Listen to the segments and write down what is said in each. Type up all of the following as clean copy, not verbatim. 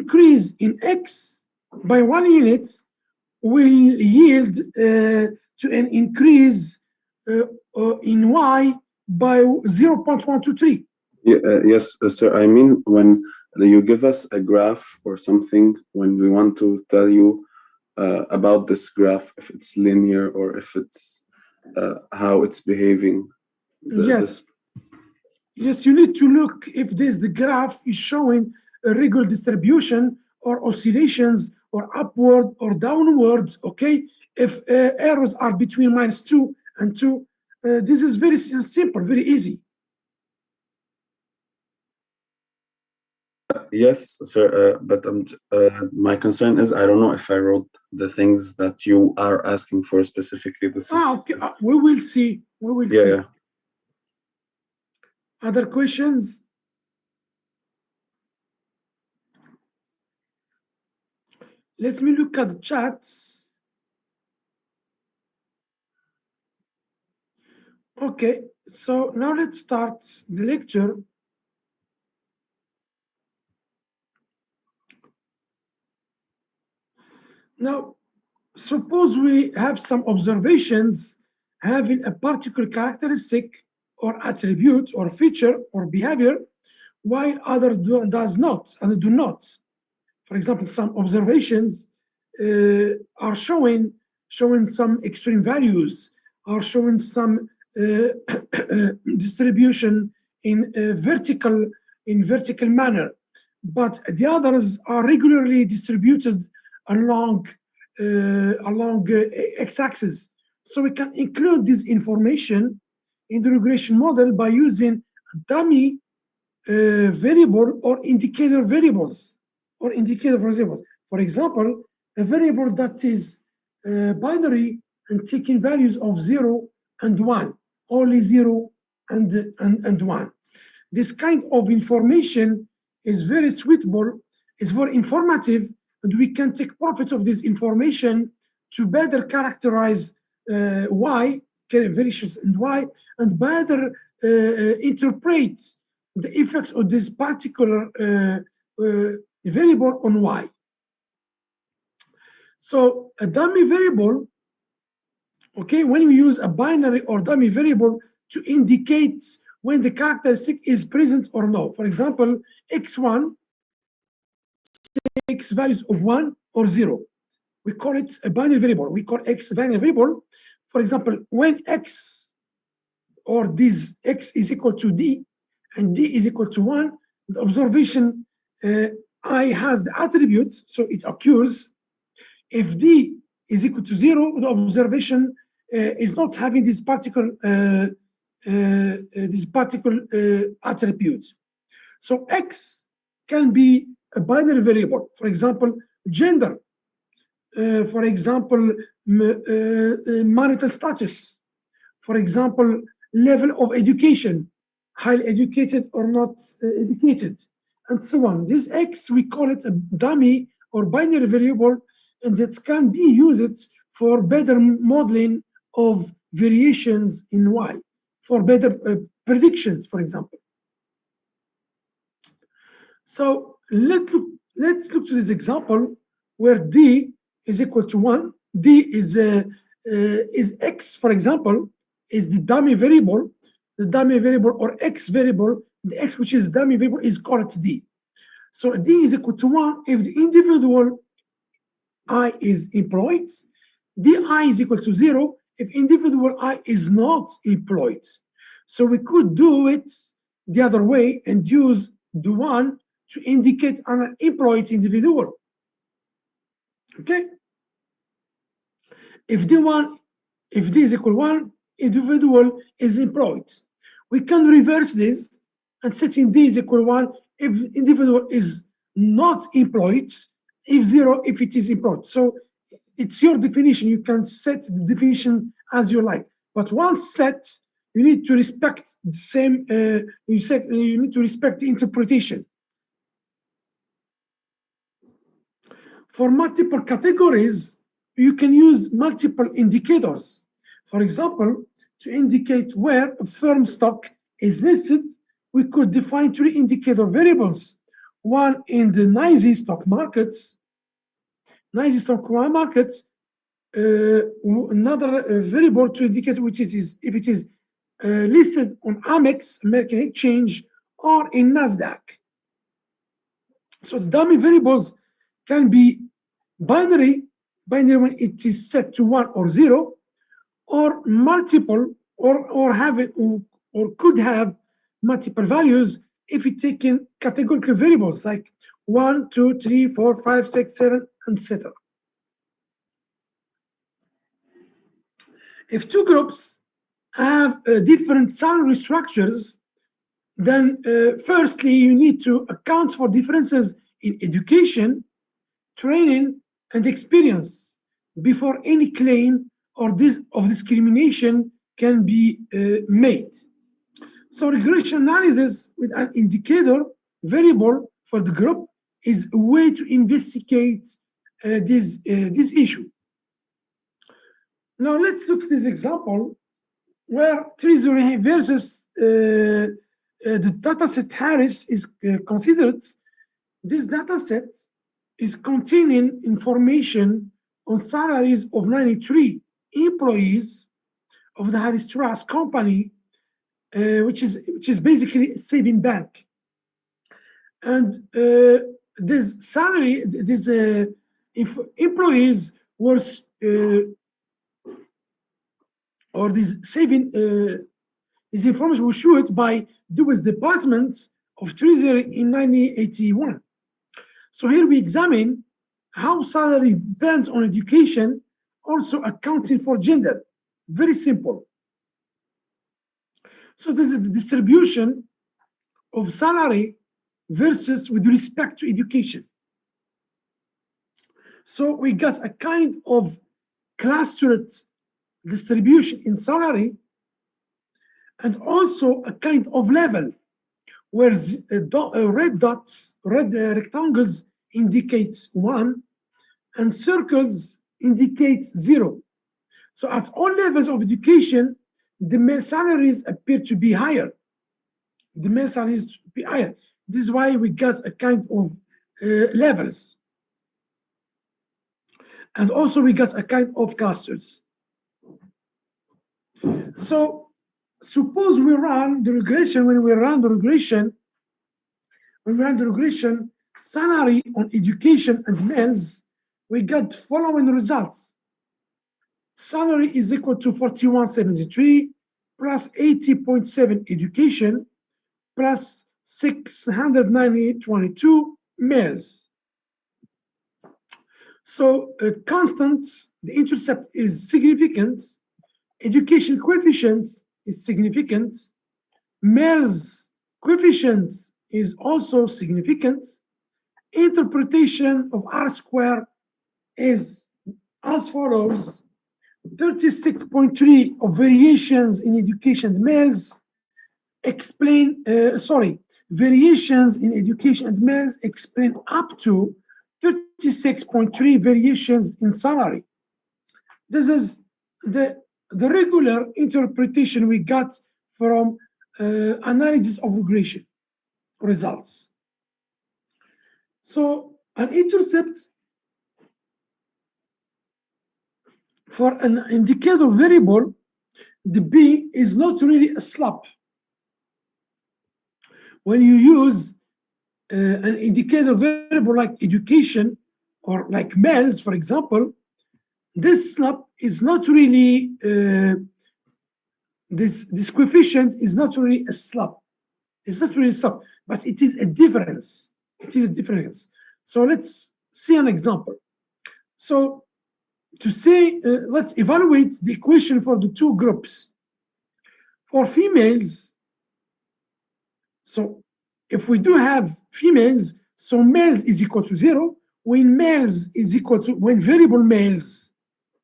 increase in X by 1 unit will yield to an increase in Y by 0.123. Yes, sir. I mean, when you give us a graph or something, when we want to tell you about this graph, if it's linear or if it's how it's behaving. Yes. Yes, you need to look if the graph is showing a regular distribution or oscillations or upward or downwards, okay? If errors are between -2 and 2, this is very simple, very easy. Yes, sir, but my concern is I don't know if I wrote the things that you are asking for specifically. This is okay. We will see. We will see. Yeah. Other questions? Let me look at the chats. Okay, so now let's start the lecture. Now, suppose we have some observations having a particular characteristic or attribute or feature or behavior, while others does not and do not. For example, some observations are showing some extreme values, are showing some distribution in a vertical manner, but the others are regularly distributed along x-axis. So we can include this information in the regression model by using dummy variable or indicator variables or indicator variables. For example, a variable that is binary and taking values of 0 and 1, only 0 and 1. This kind of information is very suitable, is very informative, and we can take profit of this information to better characterize Y, variations in Y, and better interpret the effects of this particular variable on Y. So a dummy variable, okay, when we use a binary or dummy variable to indicate when the characteristic is present or no. For example, x1 takes values of 1 or 0. We call it a binary variable. We call x a binary variable. For example, when x or this x is equal to d and d is equal to 1, the observation I has the attribute, so it occurs. If d is equal to 0, the observation is not having this particular attribute. So x can be a binary variable. For example, gender. For example, marital status. For example, level of education, highly educated or not educated, and so on. This x, we call it a dummy or binary variable, and that can be used for better modeling of variations in Y, for better predictions, for example. So let's look to this example where d is equal to 1. D is x, for example, is the dummy variable. The dummy variable or x variable, the x which is dummy variable is called d. So d is equal to 1 if the individual I is employed. Di is equal to 0 if individual I is not employed. So we could do it the other way and use the 1 to indicate an employed individual. Okay? If d is equal 1, individual is employed. We can reverse this and set in d is equal 1 if individual is not employed, if 0 if it is employed. So it's your definition. You can set the definition as you like. But once set, you need to respect the same, you need to respect the interpretation. For multiple categories, you can use multiple indicators. For example, to indicate where a firm stock is listed, we could define 3 indicator variables. one in the NYSE stock markets. NYSE stock markets, another variable to indicate which it is, if it is listed on Amex, American Exchange, or in NASDAQ. So the dummy variables can be binary when it is set to 1 or 0, or multiple, or have it, or could have multiple values if it taken categorical variables like 1, 2, 3, 4, 5, 6, 7, etc. If two groups have different salary structures, then firstly, you need to account for differences in education, training, and experience before any claim of discrimination can be made. So regression analysis with an indicator variable for the group is a way to investigate this issue. Now let's look at this example where Treasury versus the dataset Harris is considered. This dataset is containing information on salaries of 93 employees of the Harris Trust Company, which is basically a saving bank. And this salary, these employees were or this saving, this information was issued by the US Department of Treasury in 1981. So here we examine how salary depends on education, also accounting for gender. Very simple. So this is the distribution of salary versus with respect to education. So we got a kind of clustered distribution in salary, and also a kind of level where red dots, red rectangles indicate 1 and circles indicate 0. So at all levels of education, the male salaries appear to be higher. The male salaries to be higher. This is why we got a kind of levels. And also we got a kind of clusters. So suppose we run the regression. When we run the regression, salary on education and males, we got following results. Salary is equal to 4173 plus 80.7 education plus 690.22 males. So constants, the intercept is significant. Education coefficients is significant. Males coefficients is also significant. Interpretation of R square is as follows: 36.3 of variations in education males variations in education and males explain up to 36.3 variations in salary. This is the regular interpretation we got from analysis of regression results. So an intercept for an indicator variable, the B is not really a slope. When you use an indicator variable like education or like males, for example, this slope is not really, this coefficient is not really a slope. It's not really a slope, but it is a difference. It is a difference. So let's see an example. So to say, let's evaluate the equation for the two groups. For females, so if we do have females, so males is equal to 0. When males is equal to, when variable males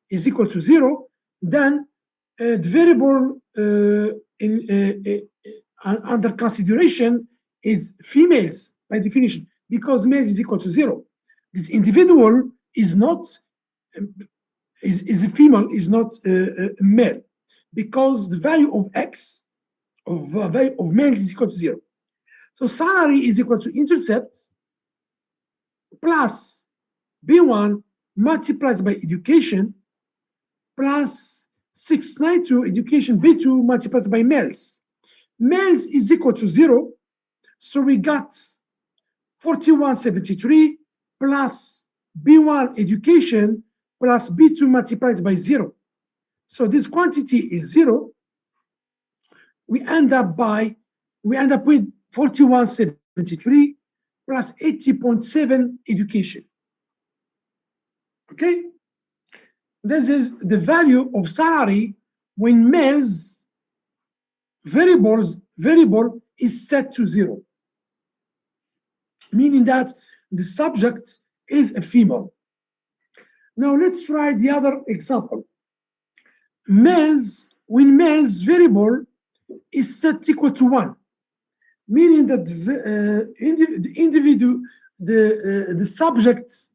is equal to 0, then the variable under consideration is females by definition, because males is equal to 0. This individual is not, is a female, is not male, because the value of X, value of male is equal to 0. So salary is equal to intercept plus B1 multiplied by education plus 692 education B2 multiplied by males. Males is equal to 0. So we got 4173 plus B1 education plus B2 multiplied by 0. So this quantity is 0. We end up with 4173 plus 80.7 education. Okay? This is the value of salary when males variable is set to 0, meaning that the subject is a female. Now let's try the other example. When males variable is set equal to 1, meaning that the subject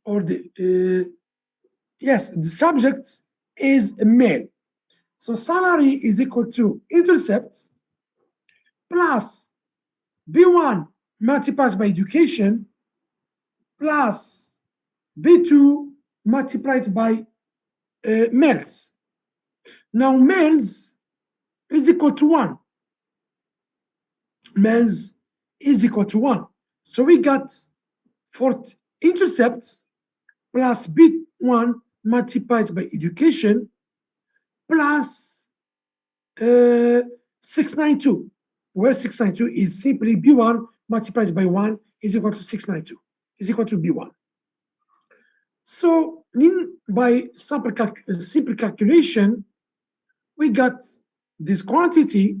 or the subject is a male. So salary is equal to intercepts plus B1 multiplied by education plus B2 multiplied by males. Now males is equal to 1. Males is equal to 1. So we got for intercepts plus B1 multiplied by education plus 692, where 692 is simply B1 multiplied by 1 is equal to 692, is equal to B1. So by simple calculation, we got this quantity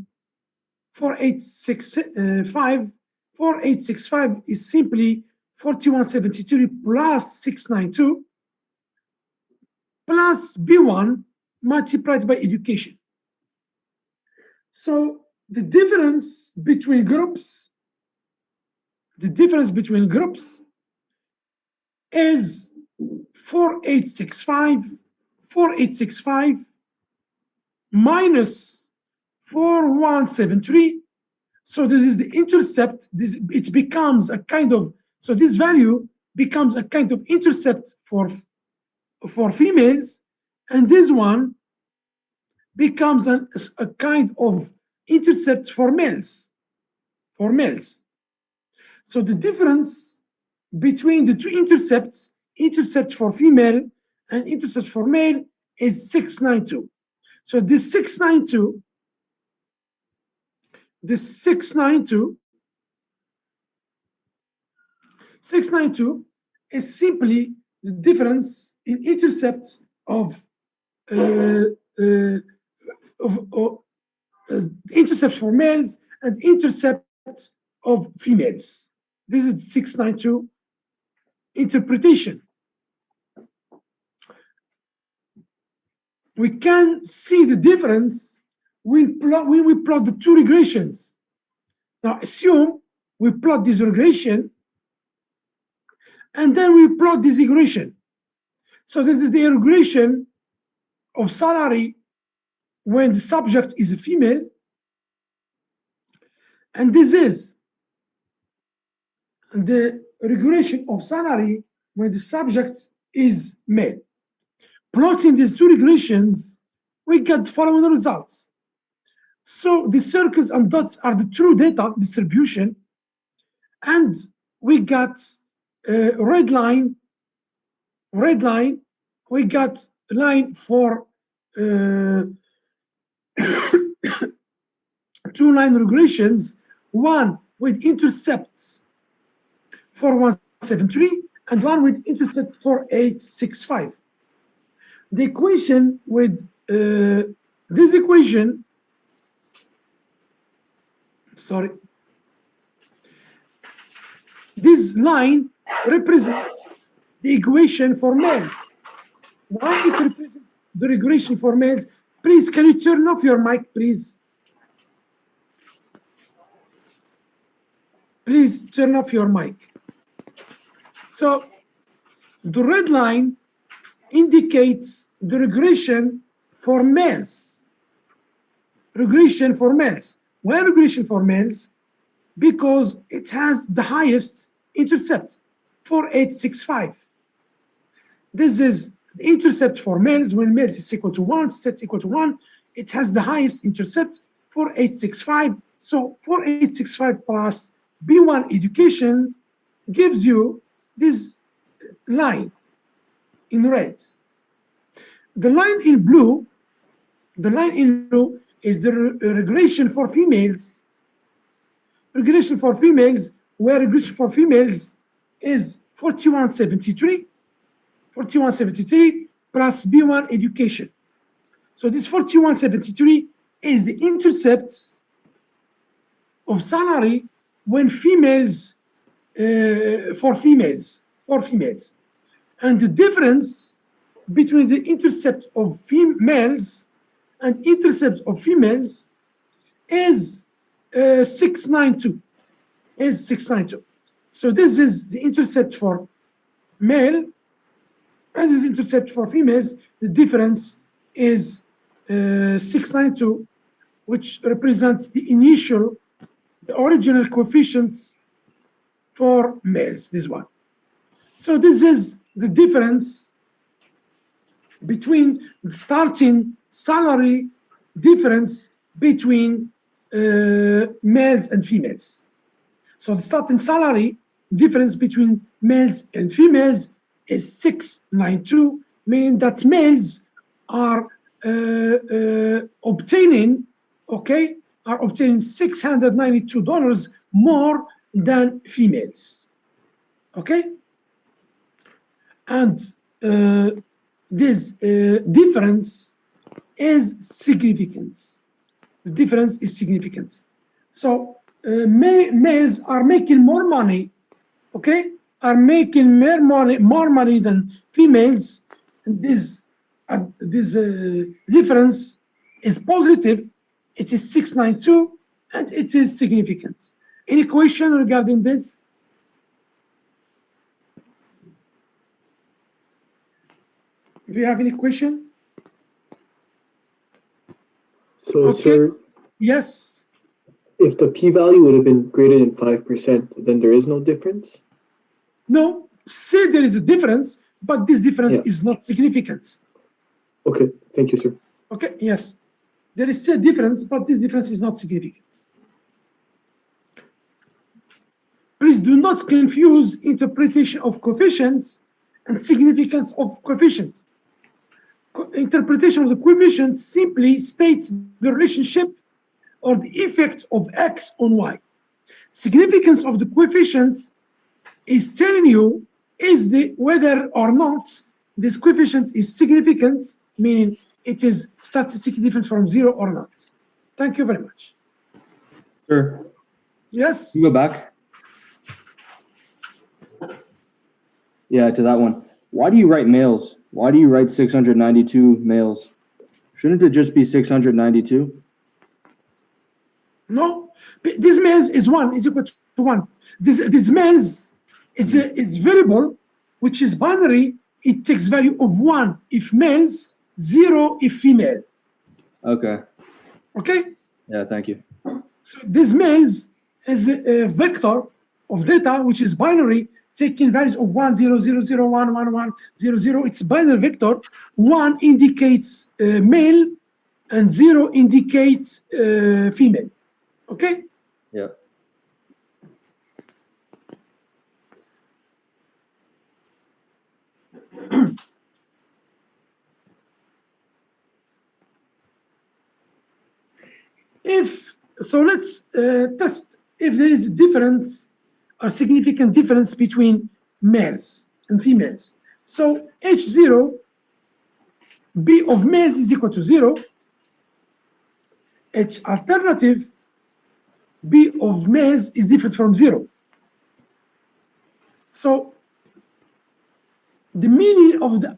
4865. 4865 is simply 4173 plus 692 plus B1 multiplied by education. So the difference between groups is 4865 minus 4173. So this is the intercept. It becomes a kind of, so this value becomes a kind of intercept for females, and this one becomes a kind of intercept for males. So the difference between the two intercepts, intercept for female and intercept for male, is 692. So this 692 is simply the difference in intercept of intercepts for males and intercept of females. This is 692 interpretation. We can see the difference when we plot the two regressions. Now assume we plot this regression and then we plot this regression. So this is the regression of salary when the subject is a female, and this is the regression of salary when the subject is male. Plotting these two regressions, we get the following results. So the circles and dots are the true data distribution, and we got red line, we got a line for 2 line regressions, one with intercepts 4173 and one with intercept 4865. The equation with this equation, this line represents the equation for males. Why it represents the regression for males? Please, can you turn off your mic, please? Please turn off your mic. So the red line indicates the regression for males. Regression for males. Why regression for males? Because it has the highest intercept, 4865. This is the intercept for males. When males is equal to 1, set equal to 1, it has the highest intercept, 4865. So 4865 plus B1 education gives you this line in red. The line in blue is the regression for females. Regression for females, where regression for females is 4173 plus B1 education. So this 4173 is the intercept of salary when females, for females. And the difference between the intercept of males and intercept of females is 692. So this is the intercept for male, and this intercept for females. The difference is 692, which represents the original coefficients for males, this one. So this is the difference between the starting salary difference between males and females. So the starting salary difference between males and females is 692, meaning that males are obtaining $692 more than females. Okay? And this difference is significant. The difference is significant. So males are making more money, okay? Are making more money than females. And this difference is positive. It is 692, and it is significant. Any question regarding this? Do you have any question? So, Okay. sir, Yes. if the p-value would have been greater than 5%, then there is no difference? No, say there is a difference, but this difference Yeah. is not significant. Okay, thank you, sir. Okay, yes. There is a difference, but this difference is not significant. Please do not confuse interpretation of coefficients and significance of coefficients. Interpretation of the coefficients simply states the relationship or the effect of X on Y. Significance of the coefficients is telling you whether or not this coefficient is significant, meaning it is statistically different from 0 or not. Thank you very much. Sure. Yes? Can you go back? Yeah, to that one. Why do you write males? Why do you write 692 males? Shouldn't it just be 692? No, this males is 1 is equal to 1. This males is variable, which is binary. It takes value of 1 if males, 0 if female. Okay. Okay? Yeah, thank you. So this males is a vector of data, which is binary, taking values of 1, 0, 0, 0, 1, 1, 1, 0, 0. It's binary vector. 1 indicates male and 0 indicates female. Okay? Yeah. Let's test if there is a difference, a significant difference between males and females. So H0, B of males is equal to 0. H alternative, B of males is different from 0. So the meaning of the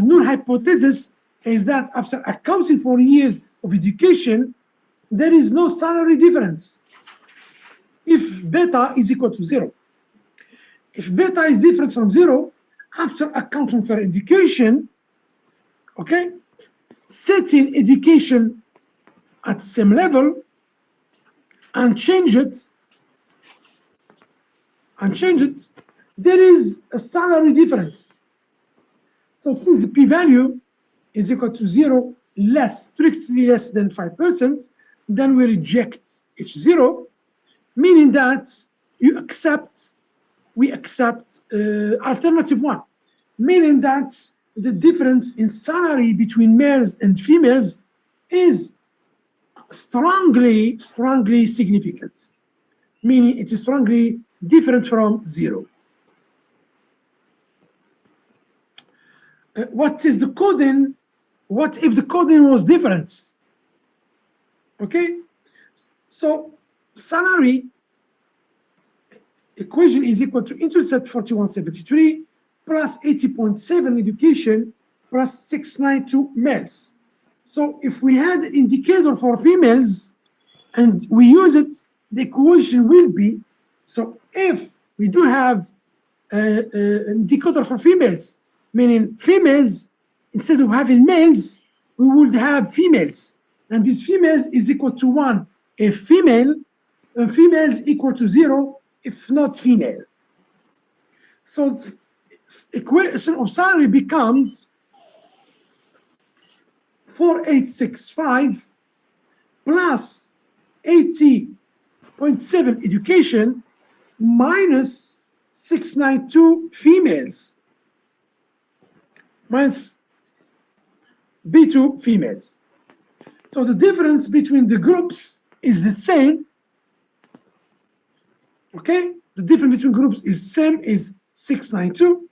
null hypothesis is that after accounting for years of education, there is no salary difference if beta is equal to 0. If beta is different from 0, after accounting for education, okay, setting education at same level and change it, there is a salary difference. So since the p-value is equal to 0, strictly less than 5%, then we reject H0, meaning that we accept alternative 1, meaning that the difference in salary between males and females is strongly significant, meaning it is strongly different from 0. What is the coding? What if the coding was different? Okay, so salary equation is equal to intercept 4173 plus 80.7 education plus 692 males. So if we had an indicator for females and we use it, the equation will be, so if we do have an indicator for females, meaning females, instead of having males, we would have females. And this females is equal to 1 if female, and females equal to 0 if not female. So this equation of salary becomes 4865 plus 80.7 education minus 692 females minus B2 females. So the difference between the groups is the same. Okay, the difference between groups is same, is 692.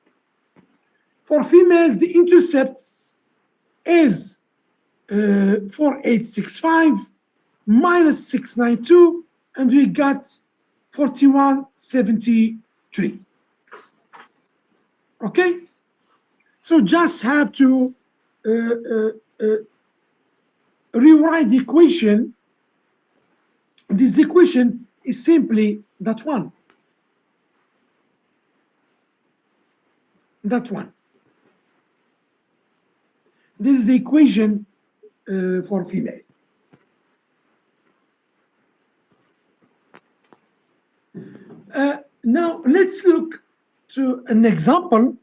For females, the intercept is 4865 minus 692, and we got 4173. Okay, so just have to rewrite the equation. This equation is simply that one. That one. This is the equation for female. Now let's look to an example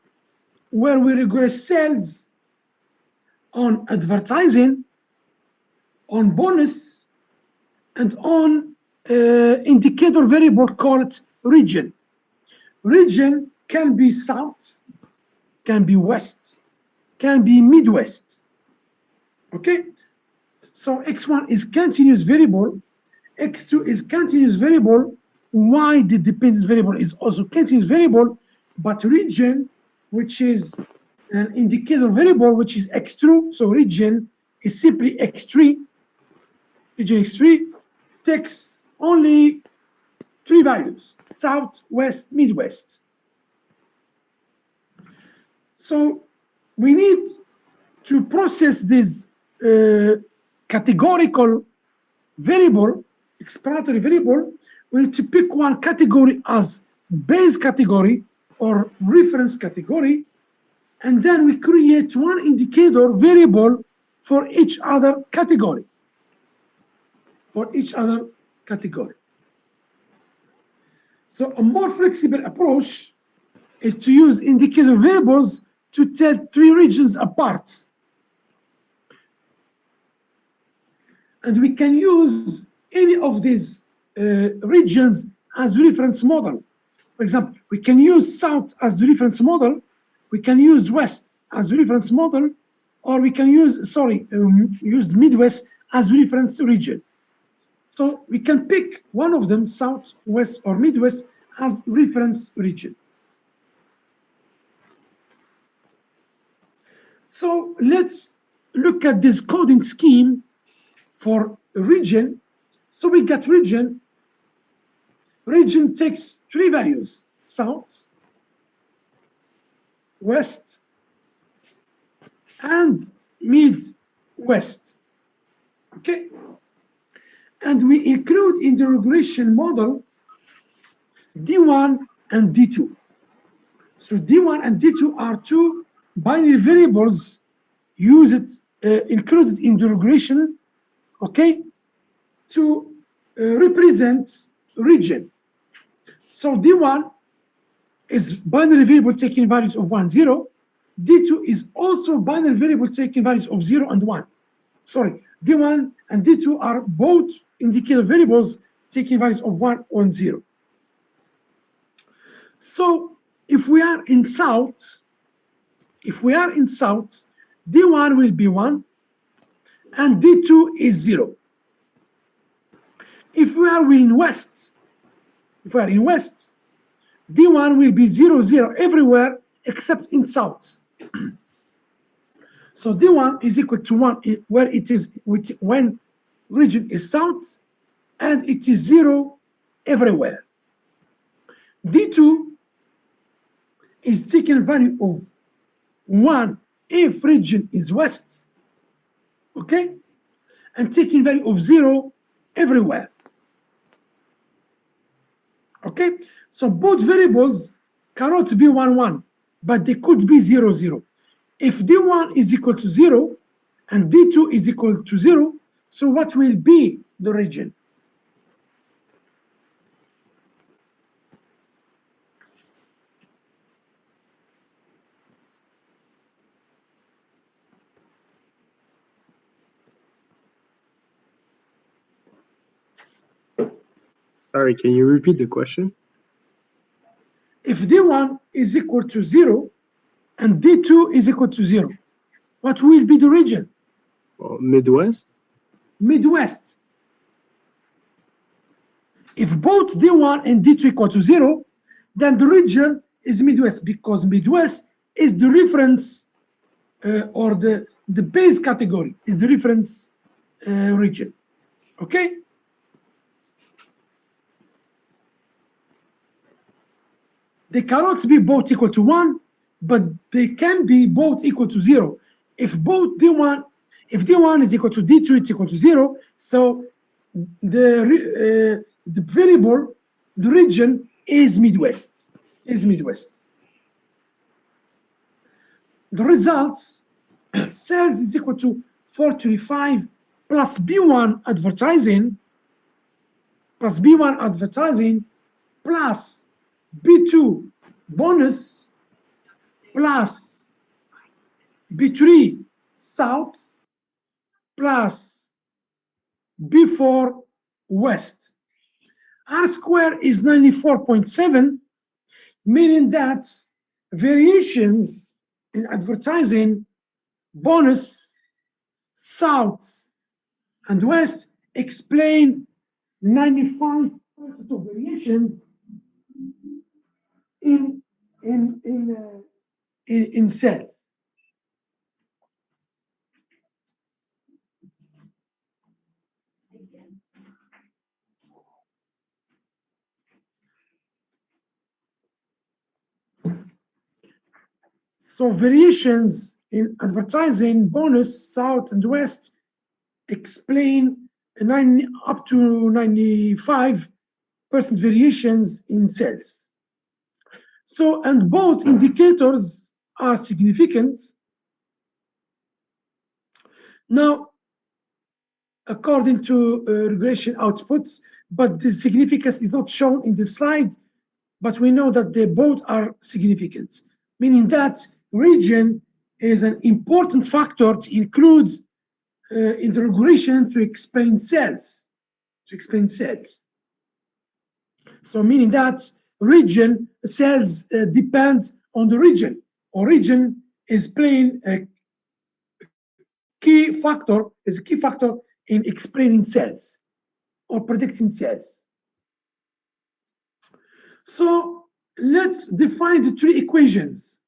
where we regress sales on advertising, on bonus, and on indicator variable called region. Region can be south, can be west, can be midwest. Okay, so x1 is continuous variable, x2 is continuous variable, y, the dependent variable, is also continuous variable, but region, which is an indicator variable, which is x2, so region is simply x3. Region x3 takes only 3 values: south, west, midwest. So we need to process this categorical variable, explanatory variable. We need to pick one category as base category or reference category, and then we create one indicator variable for each other category. So a more flexible approach is to use indicator variables to tell 3 regions apart. And we can use any of these regions as reference model. For example, we can use south as the reference model, we can use west as reference model, or we can use, use Midwest as reference region. So we can pick one of them, south, west, or Midwest, as reference region. So let's look at this coding scheme for region. So we get region. Region takes 3 values: south, west, and midwest. Okay, and we include in the regression model D1 and D2. So D1 and D2 are 2 binary variables included in the regression, okay, to represent region. So D1 is binary variable taking values of 1, 0. D2 is also binary variable taking values of 0 and 1. Sorry, D1 and D2 are both indicator variables taking values of 1 and 0. So if we are in south, D1 will be 1 and D2 is 0. If we are in west, D1 will be 0, 0 everywhere except in south. So D1 is equal to 1 where it is when region is south, and it is 0 everywhere. D2 is taking value of 1 if region is west, okay, and taking value of 0 everywhere. Okay, so both variables cannot be 1, 1, but they could be 0, 0. If D1 is equal to 0 and D2 is equal to 0, so what will be the region? Sorry, can you repeat the question? If D1 is equal to 0 and D2 is equal to 0, what will be the region? Midwest? Midwest. If both D1 and D2 equal to 0, then the region is Midwest, because Midwest is the reference or the base category is the reference region. Okay? They cannot be both equal to 1, but they can be both equal to 0. If D1 is equal to D2, it's equal to 0. So the variable, the region is Midwest. The results, sales is equal to 425 plus B1 advertising plus B2 bonus plus B3 south plus B4 west. R square is 94.7, meaning that variations in advertising, bonus, south and west explain 95% of variations in sales. So variations in advertising, bonus, south and west explain up to 95% variations in sales. So, and both indicators are significant. Now, according to regression outputs, but the significance is not shown in the slide, but we know that they both are significant, meaning that region is an important factor to include in the regression to explain sales, So meaning that region sales depend on the region, or region is playing a key factor in explaining sales or predicting sales. So let's define the three equations.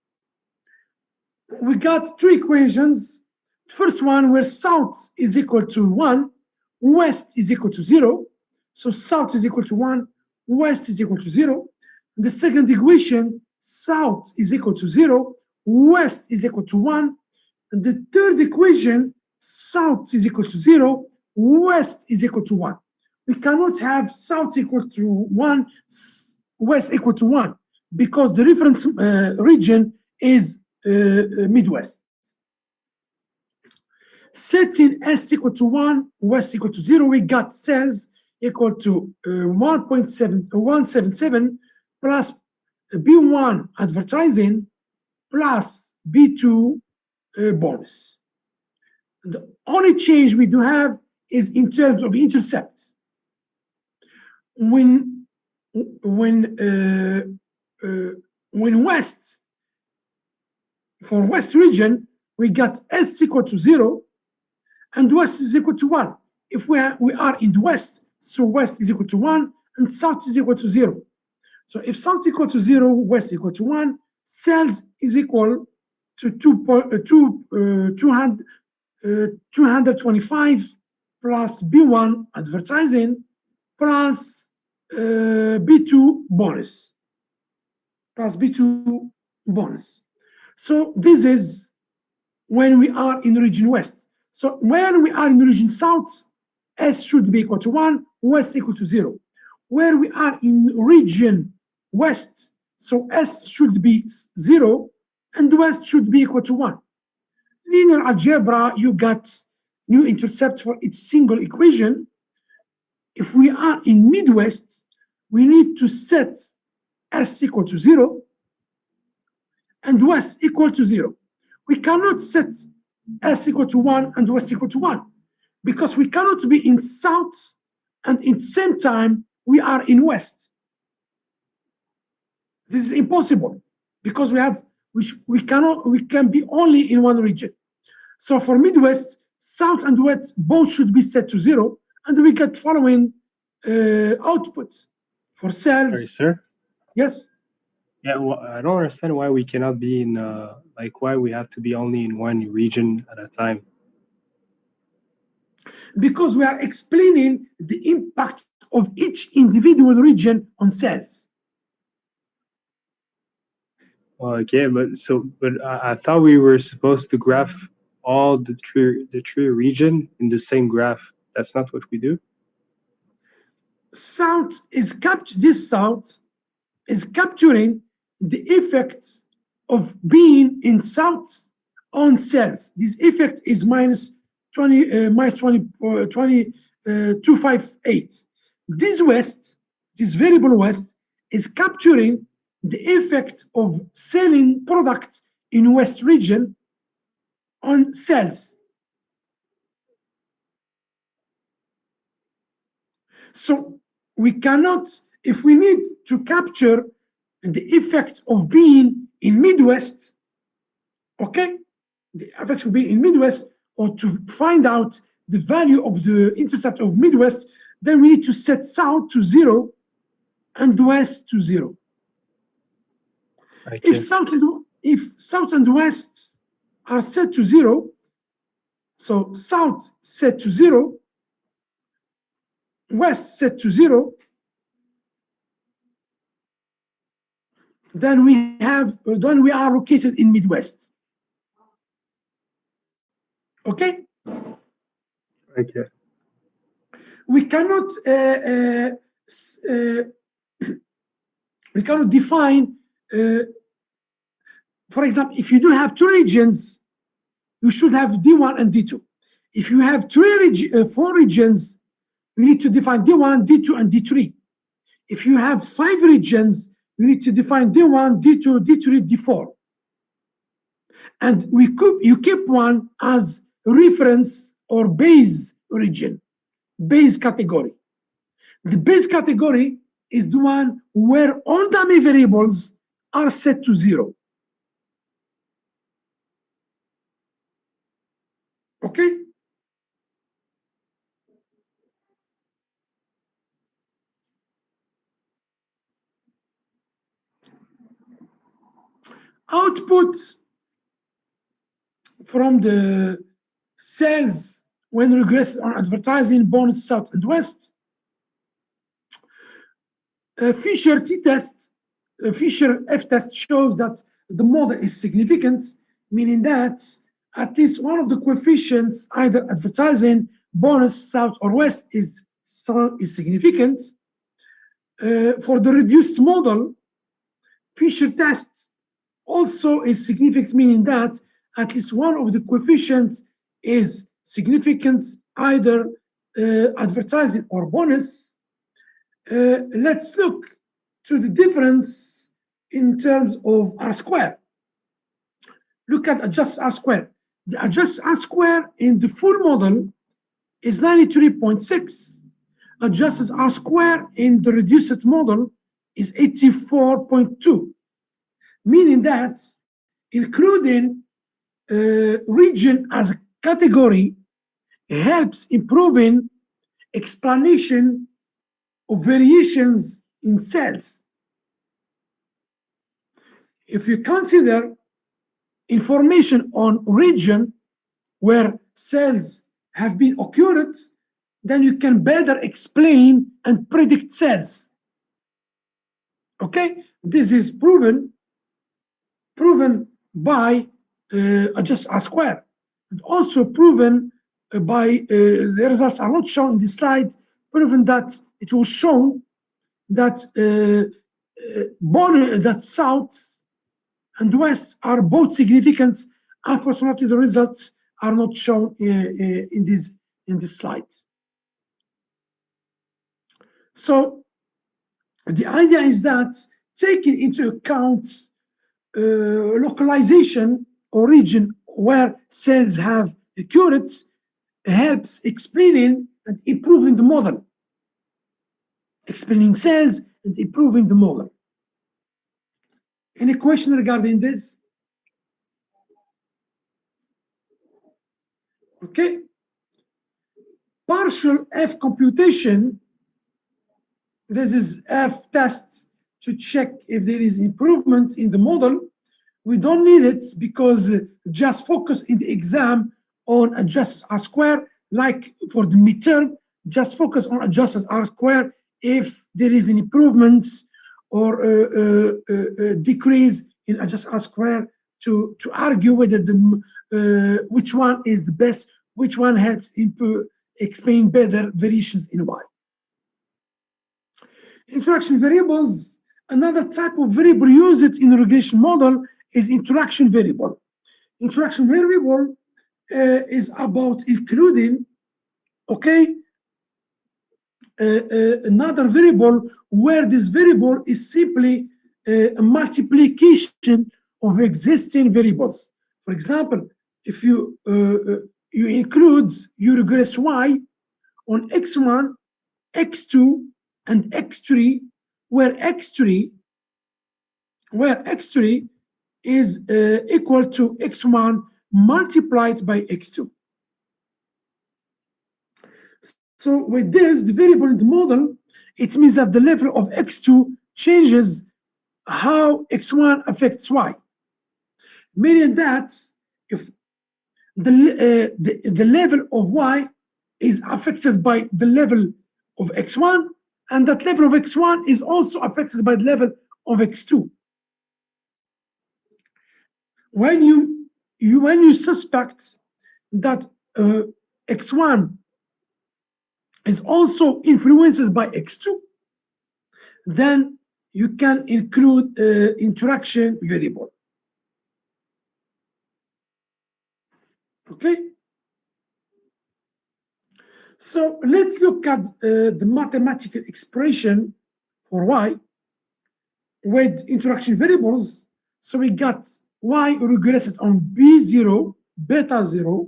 We got three equations. The first one where south is equal to 1, west is equal to 0. So south is equal to 1, west is equal to 0. And the second equation, south is equal to 0, west is equal to 1. And the third equation, south is equal to 0, west is equal to 1. We cannot have south equal to 1, west equal to 1, because the reference region is Midwest. Setting S equal to 1, west equal to 0, we got sales equal to 1.177 plus B1 advertising plus B2 bonus. The only change we do have is in terms of intercepts. When West, for West region, we got S equal to 0 and West is equal to 1. If we are in the West, so West is equal to 1 and South is equal to 0. So if South equal to 0, West equal to 1, sales is equal to 225 plus B1 advertising plus B2 bonus. Plus B2 bonus. So this is when we are in region West. So when we are in region South, S should be equal to 1, West equal to 0. Where we are in region West, so S should be 0 and West should be equal to 1. Linear algebra, you got new intercept for each single equation. If we are in Midwest, we need to set S equal to 0 and West equal to 0. We cannot set S equal to 1 and West equal to 1 because we cannot be in South and at the same time we are in West. This is impossible because we can be only in one region. So for Midwest, South and West both should be set to 0, and we get following outputs for sales. Sorry, sir. Yes. Yeah, well, I don't understand why we cannot be in, why we have to be only in one region at a time. Because we are explaining the impact of each individual region on sales. Okay, but I thought we were supposed to graph all the three region in the same graph. That's not what we do. South is South is capturing the effects of being in South on sales. This effect is minus 258. This West, this variable West, is capturing the effect of selling products in West region on sales. So we cannot, if we need to capture the effect of being in Midwest, okay, the effect of being in Midwest, or to find out the value of the intercept of Midwest, then we need to set South to 0 and West to 0. Okay. If South and West are set to 0, so South set to 0, West set to 0, then we are located in Midwest. Okay? Okay. We cannot define. For example, if you do have two regions, you should have D1 and D2. If you have 4 regions, you need to define D1, D2, and D3. If you have 5 regions, you need to define D1, D2, D3, D4. And you keep one as reference or base region, base category. The base category is the one where all dummy variables are set to 0. Okay? Output from the sales when regress on advertising, bonus, South and West. Fisher t-test, Fisher f-test shows that the model is significant, meaning that at least one of the coefficients, either advertising, bonus, South or West, is significant. For the reduced model, Fisher test also is significant, meaning that at least one of the coefficients is significant, either advertising or bonus. Let's look to the difference in terms of R square. Look at adjusted R square. The adjusted R square in the full model is 93.6. Adjusted R square in the reduced model is 84.2, meaning that including region as a category helps improving explanation of variations in cells. If you consider information on region where cells have been occurred, then you can better explain and predict cells. Okay, this is proven by adjusted R square, and also proven by the results are not shown in this slide, proven that it was shown that that south and west are both significant. Unfortunately, the results are not shown in this slide. So the idea is that taking into account localization or region where cells have occurred helps explaining and improving the model. Explaining cells and improving the model. Any question regarding this? Okay. Partial F computation. This is F tests to check if there is improvement in the model. We don't need it because just focus in the exam on adjusted R square, like for the midterm, just focus on adjusted R square if there is an improvement or decrease in adjusted R square to argue whether the which one is the best, which one helps explain better variations in Y. Interaction variables, another type of variable used in a regression model is interaction variable. Interaction variable is about including, okay, another variable where this variable is simply a multiplication of existing variables. For example, if you include, you regress Y on X1, X2, and X3, where X3 is equal to X1 multiplied by X2. So with this, the variable in the model, it means that the level of X2 changes how X1 affects Y. Meaning that if the level of Y is affected by the level of X1, and that level of X1 is also affected by the level of X2. When you suspect that X1 is also influenced by X2, then you can include interaction variable. Okay? So let's look at the mathematical expression for Y with interaction variables. So we got Y regressed on B0, beta 0,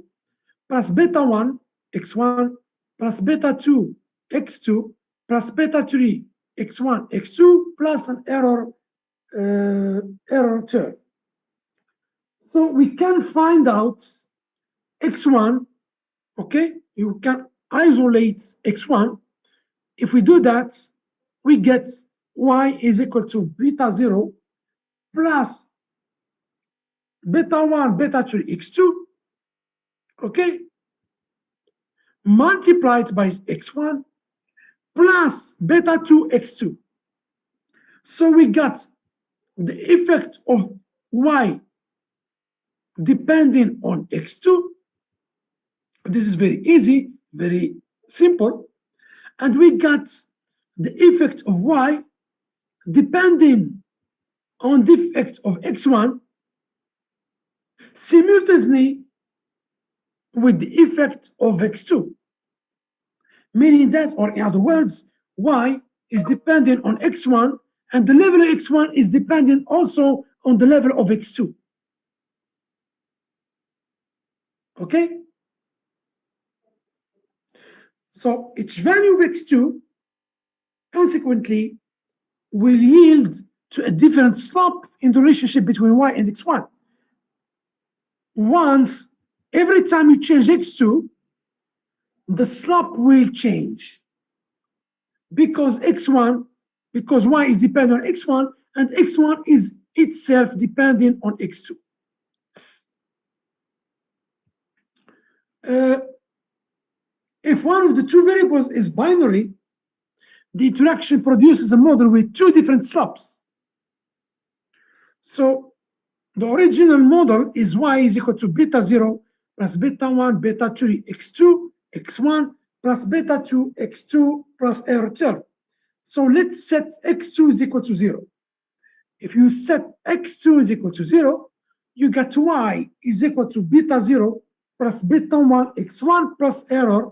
plus beta 1, X1, plus beta 2, X2, plus beta 3, X1, X2, plus an error term. So we can find out X1, okay? You can isolate X1. If we do that, we get Y is equal to beta 0 plus beta 1, beta 3, X2, okay? Multiplied by X1 plus beta 2, X2. So we got the effect of Y depending on X2. This is very easy, very simple. And we got the effect of Y depending on the effect of X1 simultaneously with the effect of X2. Meaning that, or in other words, Y is dependent on X1 And the level of X1 is dependent also on the level of X2. Okay? So each value of X2 consequently will yield to a different slope in the relationship between Y and X1. Every time you change X2, the slope will change because Y is dependent on X1 and X1 is itself dependent on X2. If one of the two variables is binary, the interaction produces a model with two different slopes. So the original model is Y is equal to beta 0 plus beta 1, beta 3, X2, X1 plus beta 2, X2 plus error term. So let's set X2 is equal to 0. If you set X2 is equal to 0, you get Y is equal to beta 0 plus beta 1, X1 plus error.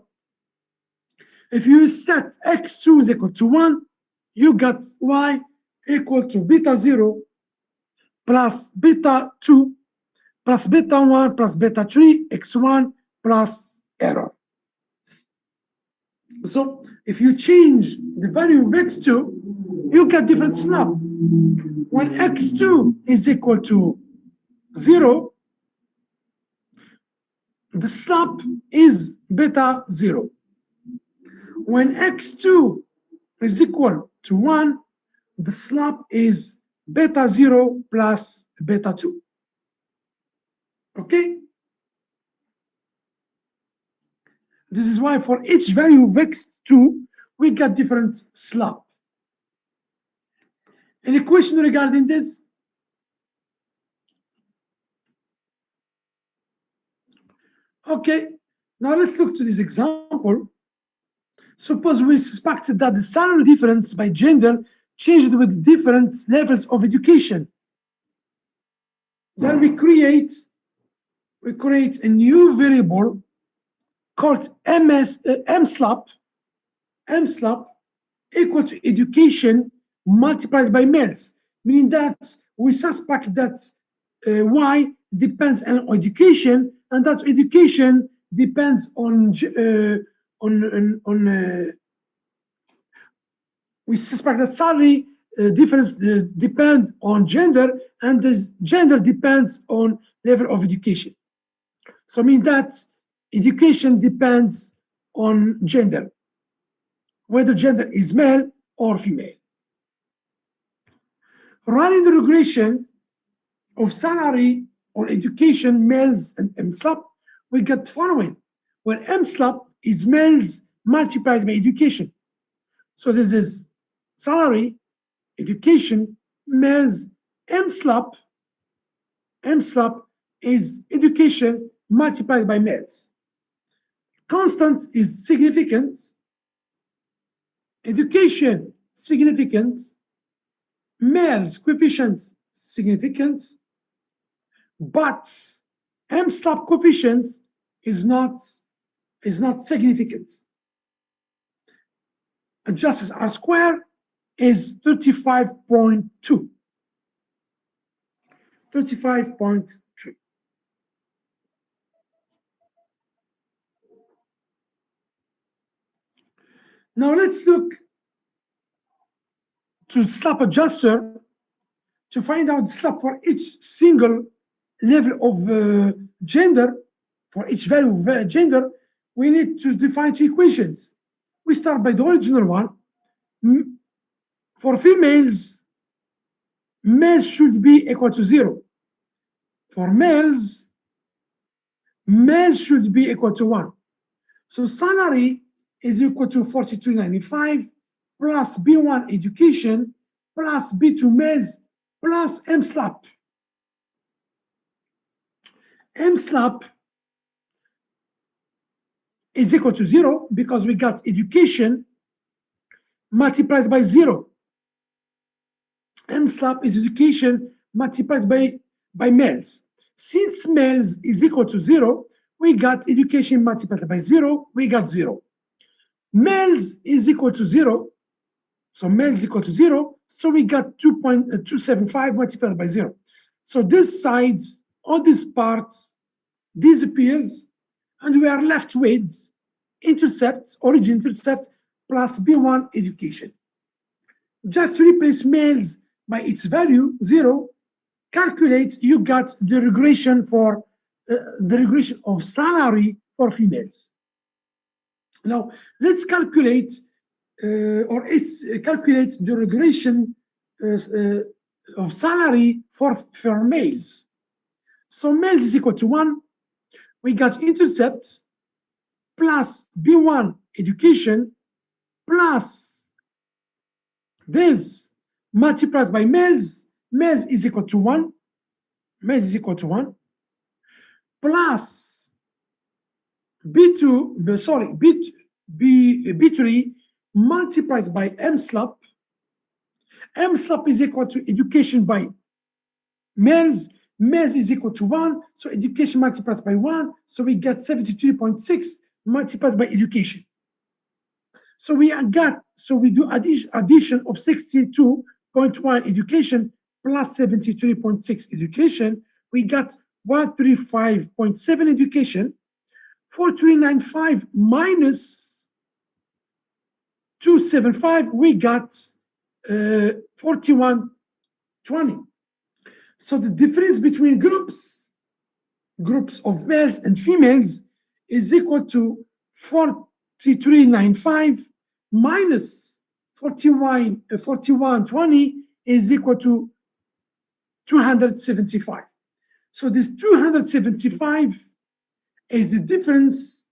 If you set X2 is equal to 1, you get Y equal to beta 0 plus beta 2 plus beta 1 plus beta 3, X1 plus error. So if you change the value of X2, you get different slope. When X2 is equal to 0, the slope is beta 0. When X2 is equal to 1, the slope is beta 0 plus beta 2. Okay? This is why for each value of X2, we get different slope. Any question regarding this? Okay, now let's look to this example. Suppose we suspect that the salary difference by gender changed with different levels of education. Then we create a new variable called MSLOP equal to education multiplied by males, meaning that we suspect that Y depends on education, and that education depends on we suspect that salary difference depend on gender, and this gender depends on level of education. So I mean that education depends on gender, whether gender is male or female. Running the regression of salary or education males and MSLOP, we get the following, where MSLOP is males multiplied by education. So this is salary, education, males, MSLOP is education multiplied by males. Constant is significance, education significance, males coefficient significance, but MSLOP coefficient is not significant. Adjusted R square is 35.2. 35.3. Now let's look to slope adjuster to find out the slope for each single level of gender. For each value of gender, we need to define two equations. We start by the original one. For females, males should be equal to 0. For males, males should be equal to 1. So salary is equal to 42.95 plus B1 education plus B2 males plus MSLOP. MSLOP is equal to 0 because we got education multiplied by 0. MSLOP is education multiplied by males. Since males is equal to 0, we got education multiplied by 0, we got 0. Males is equal to 0, so males is equal to 0, So we got 2.275 multiplied by 0. So this side, all this part disappears, and we are left with intercepts, origin intercepts, plus B1 education. Just to replace males by its value, 0, calculate, you got the regression for the regression of salary for females. Now, let's calculate calculate the regression of salary for males. So males is equal to 1. We got intercepts plus B1 education plus this multiplied by males. Males is equal to 1. Males is equal to 1 plus B2, sorry, B3 multiplied by MSLOP. MSLOP is equal to education by males. Males is equal to 1, so education multiplied by 1, so we get 73.6 multiplied by education. So we do addition of 62.1 education plus 73.6 education. We got 135.7 education. 4395 minus 275, we got 4120. So the difference between groups of males and females is equal to 4395 minus 4120 is equal to 275. So this 275 is the difference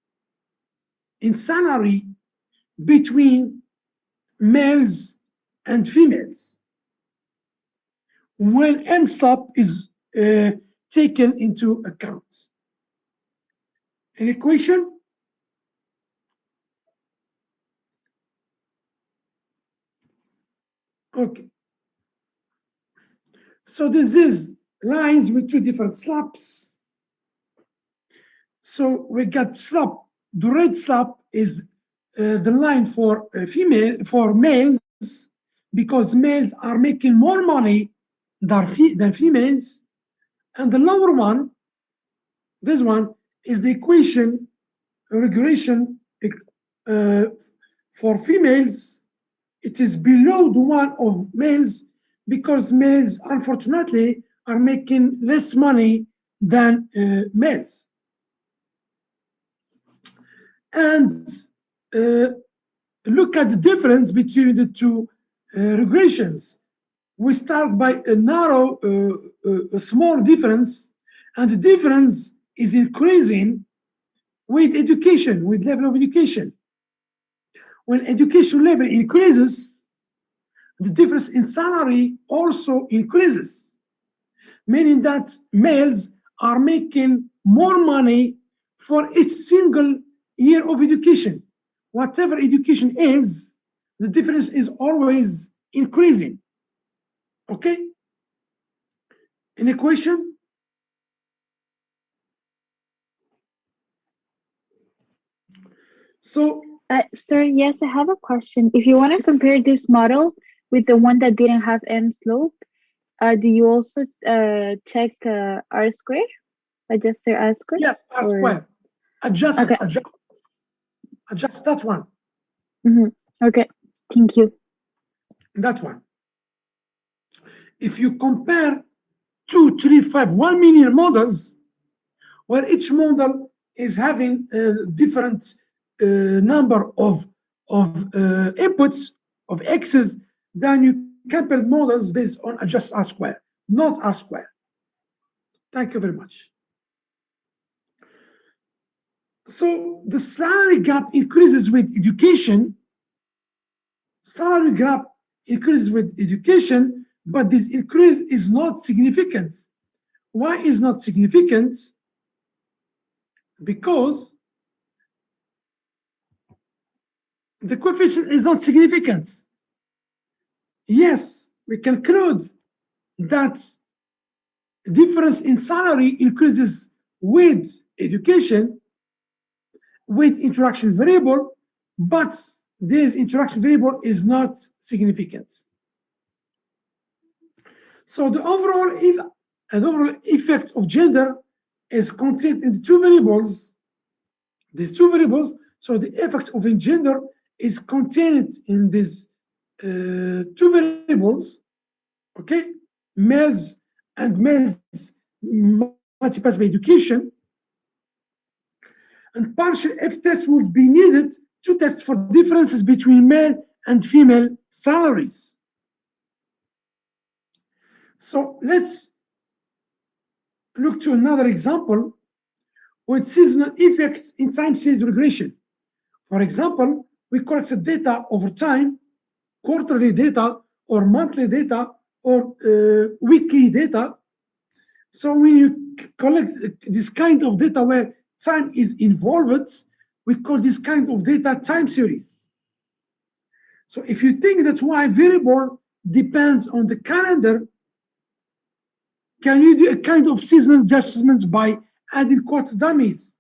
in salary between males and females when MSLOP is taken into account. Any question? Okay. So this is lines with two different slopes. So we got slope. The red slope is the line for males, because males are making more money than females, and the lower one, this one, is the equation regression for females. It is below the one of males because males, unfortunately, are making less money than males. And look at the difference between the two regressions. We start by a narrow, a small difference, and the difference is increasing with education, with level of education. When education level increases, the difference in salary also increases, meaning that males are making more money for each single year of education. Whatever education is, the difference is always increasing. Okay? Any question? So, sir, yes, I have a question. If you want to compare this model with the one that didn't have M slope, do you also check R square? Adjust their R square? yes, R square. Adjust Okay. it, adjust that one. Okay, thank you. That one. If you compare 2, 3, 5, 1 million models, where each model is having a different number of inputs, of x's, then you can build models based on adjust R square, not R square. Thank you very much. So the salary gap increases with education. Salary gap increases with education, but this increase is not significant. Why is not significant? Because the coefficient is not significant. Yes, we conclude that difference in salary increases with education, with interaction variable, but this interaction variable is not significant. So the overall effect of gender is contained in the two variables. These two variables. So the effect of gender is contained in these two variables. Okay, males and males multiplied by education. And partial F test would be needed to test for differences between male and female salaries. So let's look to another example with seasonal effects in time series regression. For example, we collected data over time, quarterly data or monthly data or weekly data. So when you collect this kind of data where time is involved, we call this kind of data time series. So if you think that Y variable depends on the calendar, can you do a kind of seasonal adjustments by adding quarter dummies?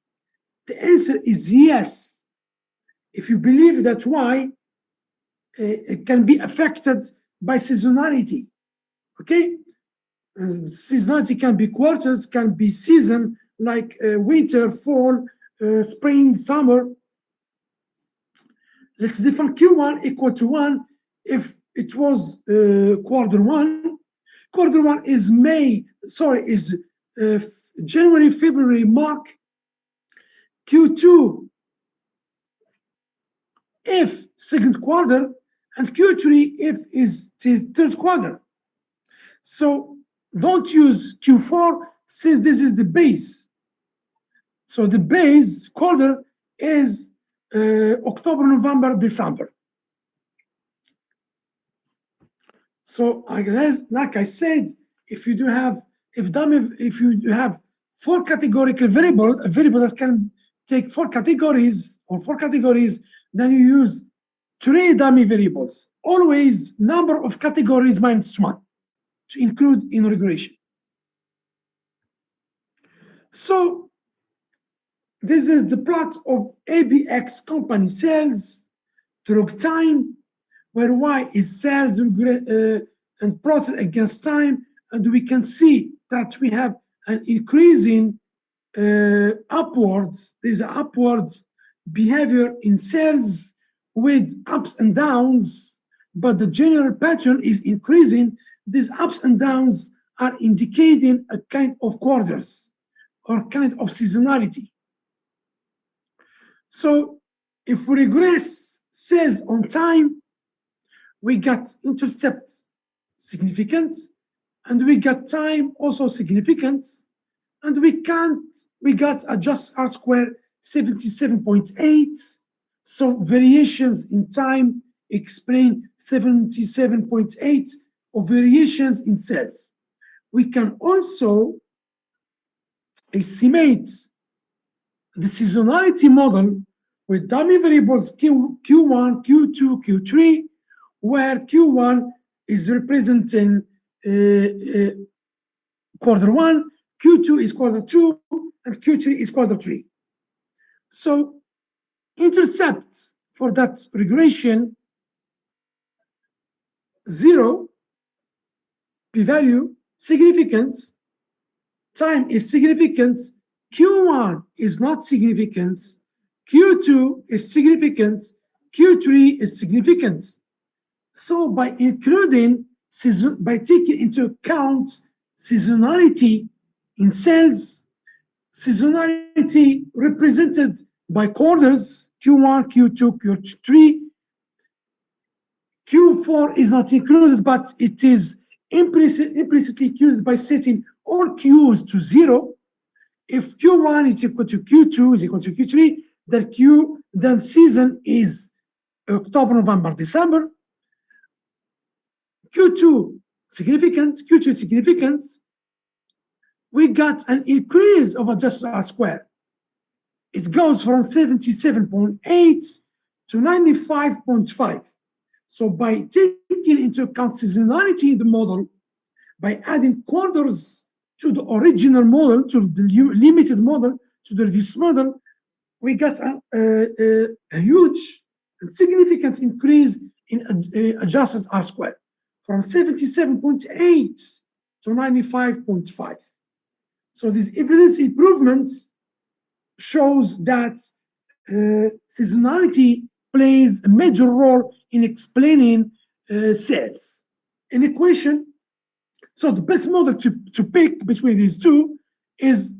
The answer is yes. If you believe that Y can be affected by seasonality, okay? Seasonality can be quarters, can be season, like winter, fall, spring, summer. Let's define Q1 equal to 1 if it was quarter one. Quarter one is January, February, March. Q2 if second quarter, and Q3 if is third quarter. So don't use Q4 since this is the base. So the base quarter is October, November, December. So like I said, if you have four categorical variable, a variable that can take four categories, then you use 3 dummy variables. Always number of categories minus 1 to include in regression. So this is the plot of ABX company sales through time, where Y is sales and plotted against time, and we can see that we have an increasing upward. There's an upward behavior in sales with ups and downs, but the general pattern is increasing. These ups and downs are indicating a kind of quarters or kind of seasonality. So if we regress sales on time, we got intercept significance, and we got time also significance, and we got adjust R square 77.8. So variations in time explain 77.8 of variations in sales. We can also estimate the seasonality model with dummy variables Q1, Q2, Q3, where Q1 is representing quarter one, Q2 is quarter two, and Q3 is quarter three. So intercepts for that regression, 0, p-value, significance, time is significance, Q1 is not significance, Q2 is significance, Q3 is significance. So by taking into account seasonality in sales, seasonality represented by quarters, Q1, Q2, Q3, Q4 is not included, but it is implicitly included by setting all Qs to 0. If Q1 is equal to Q2 is equal to Q3, then season is October, November, December. Q2 significance, Q3 significance, we got an increase of adjusted R square. It goes from 77.8 to 95.5. So by taking into account seasonality in the model, by adding quarters to the original model, to the limited model, to the reduced model, we got a huge and significant increase in adjusted R square from 77.8 to 95.5. So these evidence improvements shows that seasonality plays a major role in explaining sales. An equation, so the best model to pick between these two is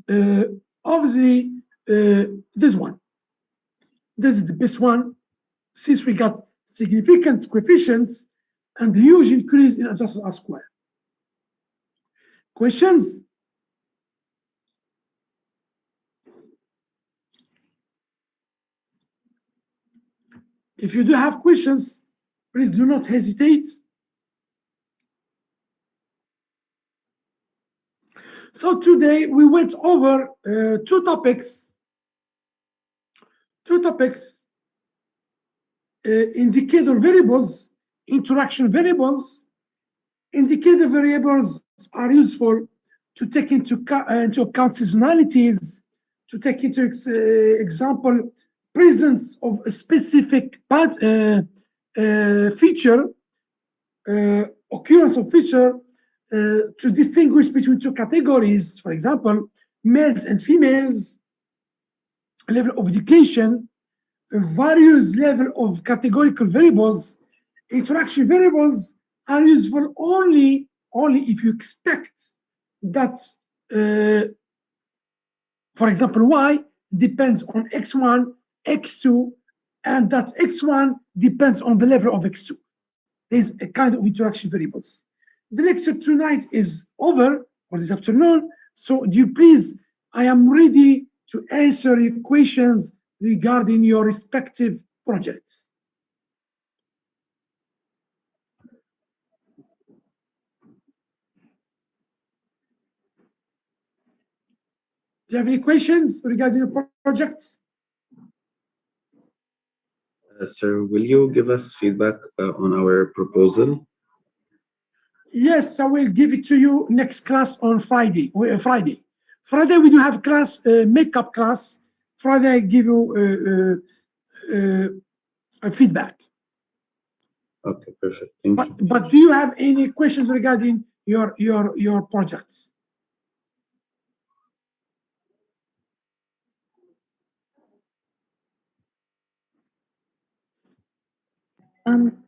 obviously this one. This is the best one, since we got significant coefficients and huge increase in adjusted R square. Questions? If you do have questions, please do not hesitate. So today we went over two topics, indicator variables, interaction variables. Indicator variables are useful to take into account seasonalities, to take into example presence of a specific feature, occurrence of feature, to distinguish between two categories, for example, males and females, level of education, various level of categorical variables. Interaction variables are useful only if you expect that, for example, y depends on x1, x2, and that x1 depends on the level of x2. There's a kind of interaction variables. The lecture tonight is over, or this afternoon, so do you please, I am ready to answer your questions regarding your respective projects. Do you have any questions regarding your projects? Sir, will you give us feedback on our proposal? Yes, I will give it to you next class on Friday. Friday we do have class, makeup class. Friday I give you a feedback. Okay, perfect. Thank you. But do you have any questions regarding your projects?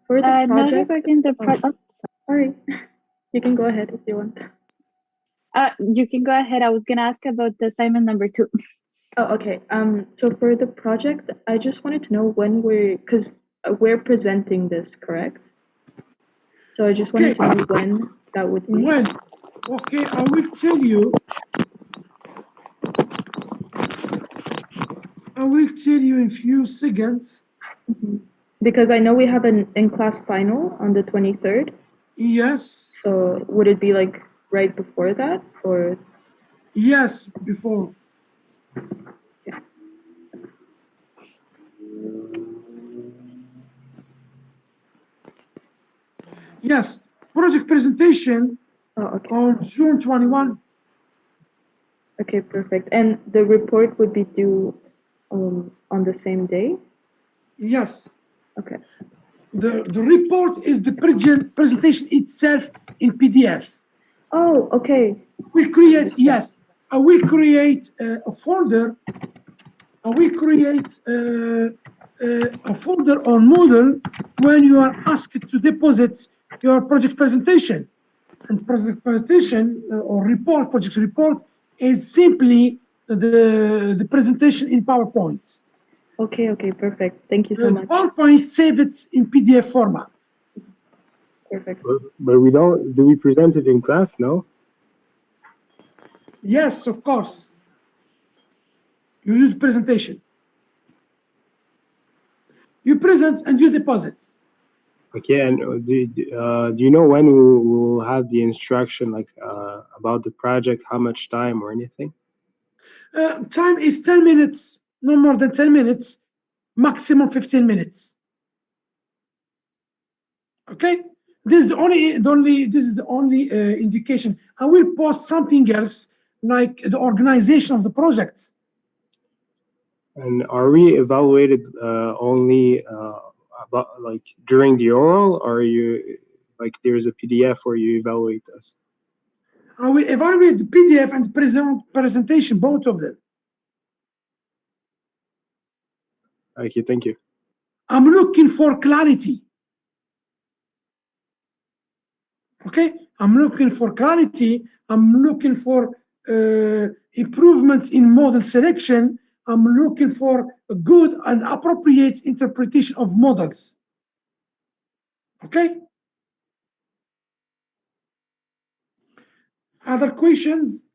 For the Not project, regarding the project. sorry, you can go ahead if you want. You can go ahead. I was gonna ask about the assignment number 2. Oh, okay. So for the project, I just wanted to know when because we're presenting this, correct? So I just wanted to know when that would be. When? Okay, I will tell you. I will tell you in few seconds. Because I know we have an in-class final on the 23rd. Yes. So would it be like right before that, or? Yes, before. Yeah. Yes, project presentation on June 21. Okay, perfect. And the report would be due on the same day? Yes. Okay. The report is the presentation itself in PDF. Oh, okay. We create, yes, I will create a folder. I will create a folder on Moodle when you are asked to deposit your project presentation. And project presentation or report, project report, is simply the presentation in PowerPoint. Okay, perfect. Thank you so much. PowerPoint save it in PDF format. Perfect. But we don't, do we present it in class? No? Yes, of course. You do the presentation. You present and you deposit. Okay, and do you know when we will have the instruction, like about the project, how much time or anything? Time is 10 minutes, no more than 10 minutes, maximum 15 minutes. Okay, this is the only indication. I will post something else, like the organization of the project. And are we evaluated only about like during the oral, or are you like there's a PDF where you evaluate us? I will evaluate the PDF and presentation, both of them. Okay, thank you. I'm looking for clarity. Okay, I'm looking for clarity. I'm looking for improvements in model selection. I'm looking for a good and appropriate interpretation of models. Okay. Other questions?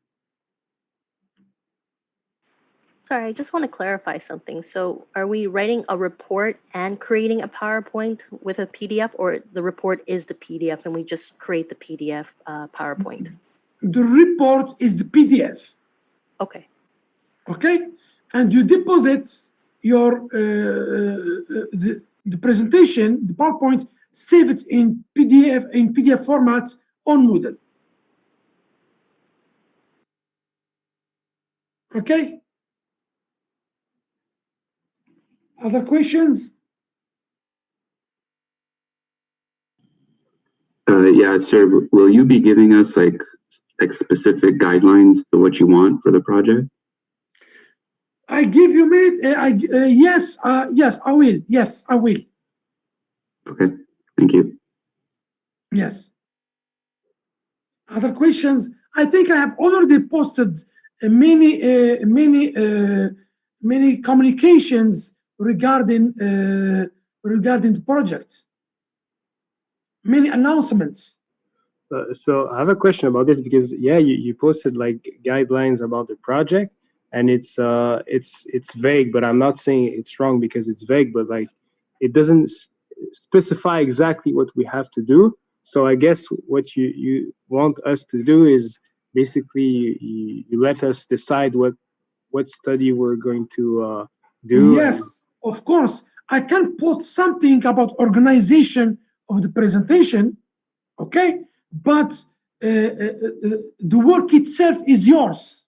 Sorry, I just want to clarify something. So are we writing a report and creating a PowerPoint with a PDF, or the report is the PDF and we just create the PDF PowerPoint? The report is the PDF. Okay. Okay, and you deposit your the presentation, the PowerPoint, save it in PDF format on Moodle. Okay. Other questions? Yeah, sir. Will you be giving us like specific guidelines to what you want for the project? I give you a minute. Yes, yes, I will. Yes, I will. Okay, thank you. Yes. Other questions? I think I have already posted many communications regarding regarding the project. Many announcements. So I have a question about this because yeah, you posted like guidelines about the project, and it's vague. But I'm not saying it's wrong because it's vague, but like it doesn't specify exactly what we have to do. So I guess what you want us to do is basically you let us decide what study we're going to do. Yes, of course. I can put something about organization of the presentation, okay? But the work itself is yours.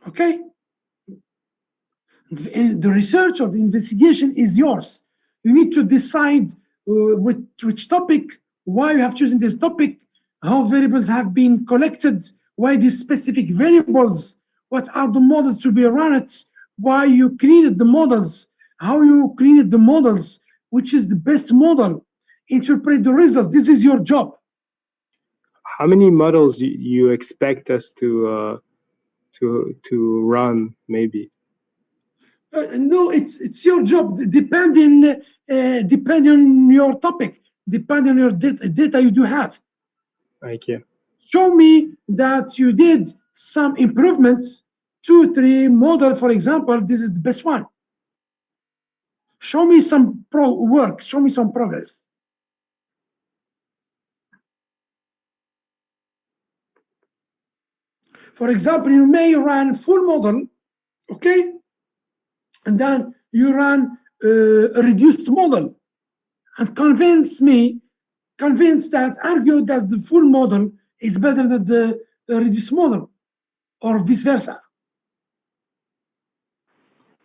Okay? The research or the investigation is yours. You need to decide which topic, why you have chosen this topic, how variables have been collected, why these specific variables, what are the models to be run, why you created the models, how you created the models, which is the best model, interpret the result. This is your job. How many models you expect us to run maybe? No, it's your job. Depending on your topic, depending on your data you do have. Thank you. Show me that you did some improvements, 2, 3 model, for example. This is the best one. Show me some work. Show me some progress. For example, you may run full model, okay, and then you run a reduced model, and convince that argue that the full model is better than the reduced model, or vice versa.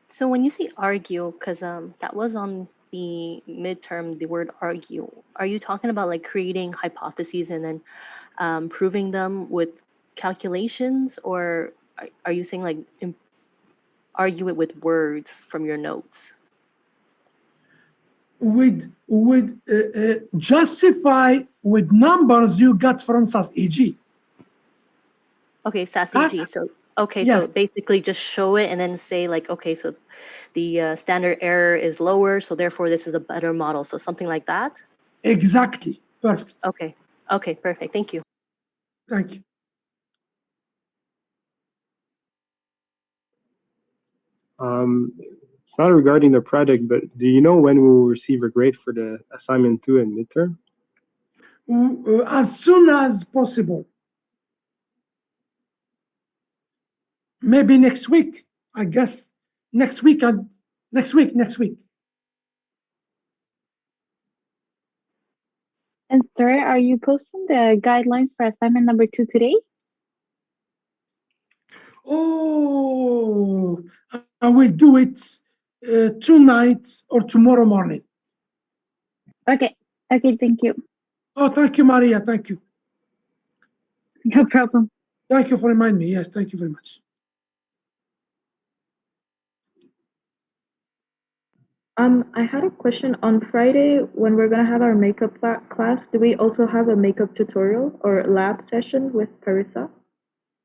So when you say argue, because that was on the midterm, the word argue, are you talking about like creating hypotheses and then proving them with calculations, or are you saying like argue it with words from your notes? Would justify with numbers you got from SAS-EG. Okay, SAS-EG. So okay, yes. So basically just show it and then say like, okay, so the standard error is lower, so therefore this is a better model. So something like that? Exactly. Perfect. Okay. Okay, perfect. Thank you. Thank you. It's not regarding the project, but do you know when we will receive a grade for the assignment 2 and midterm? As soon as possible. Maybe next week, I guess. Next week. And next week. And sir, are you posting the guidelines for assignment number 2 today? Oh, I will do it tonight or tomorrow morning. Okay. Okay, thank you. Oh, thank you, Maria. Thank you. No problem. Thank you for reminding me. Yes, thank you very much. I had a question on Friday when we're gonna have our makeup class. Do we also have a makeup tutorial or lab session with Carissa?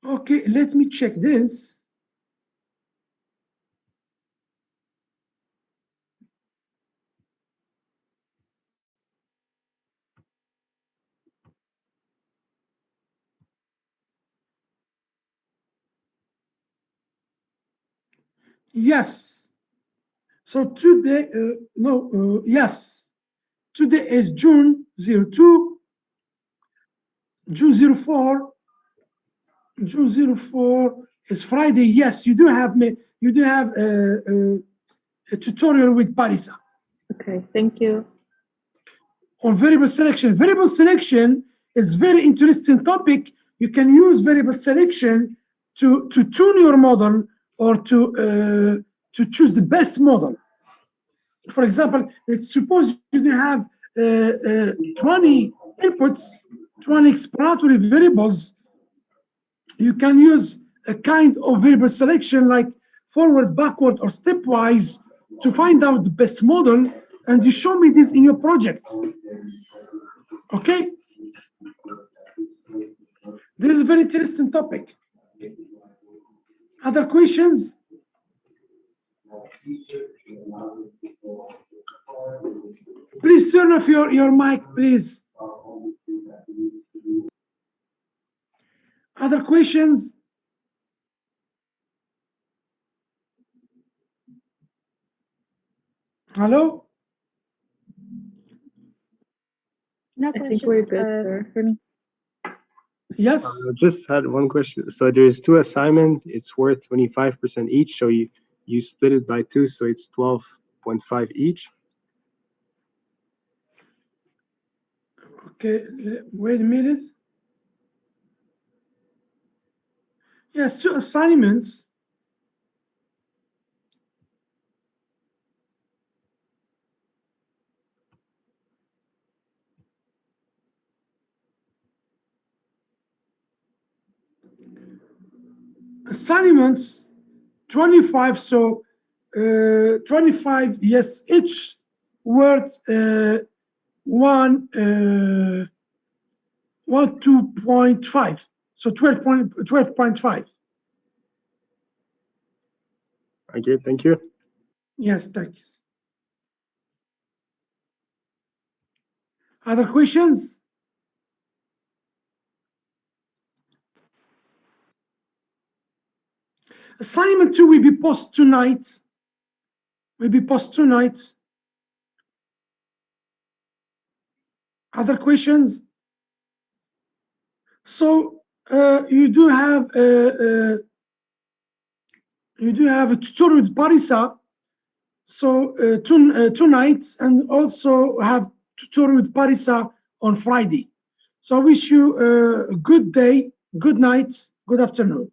Okay, let me check this. Yes. So today, yes. Today is June 02, June 04. June 04 is Friday. Yes, you do have a tutorial with Parisa Okay, thank you. on variable selection. Variable selection is very interesting topic. You can use variable selection to tune your model or to choose the best model. For example, let's suppose you have 20 inputs, 20 explanatory variables. You can use a kind of variable selection like forward, backward, or stepwise to find out the best model, and you show me this in your projects. Okay? This is a very interesting topic. Other questions? Please turn off your mic, please. Other questions? Hello? No I questions think we're good, sir. for me. Yes? I just had one question. So there's 2 assignments. It's worth 25% each. So you split it by 2, so it's 12.5 each. Okay, wait a minute. Yes, 2 assignments. Assignments 25, so 25, yes, each worth 2.5, so 12.5. Okay, thank you. Yes, thank you. Other questions? Assignment 2 will be posted tonight. Other questions? So you do have a tutorial with Parisa. So tonight, and also have tutorial with Parisa on Friday. So I wish you a good day, good night, good afternoon.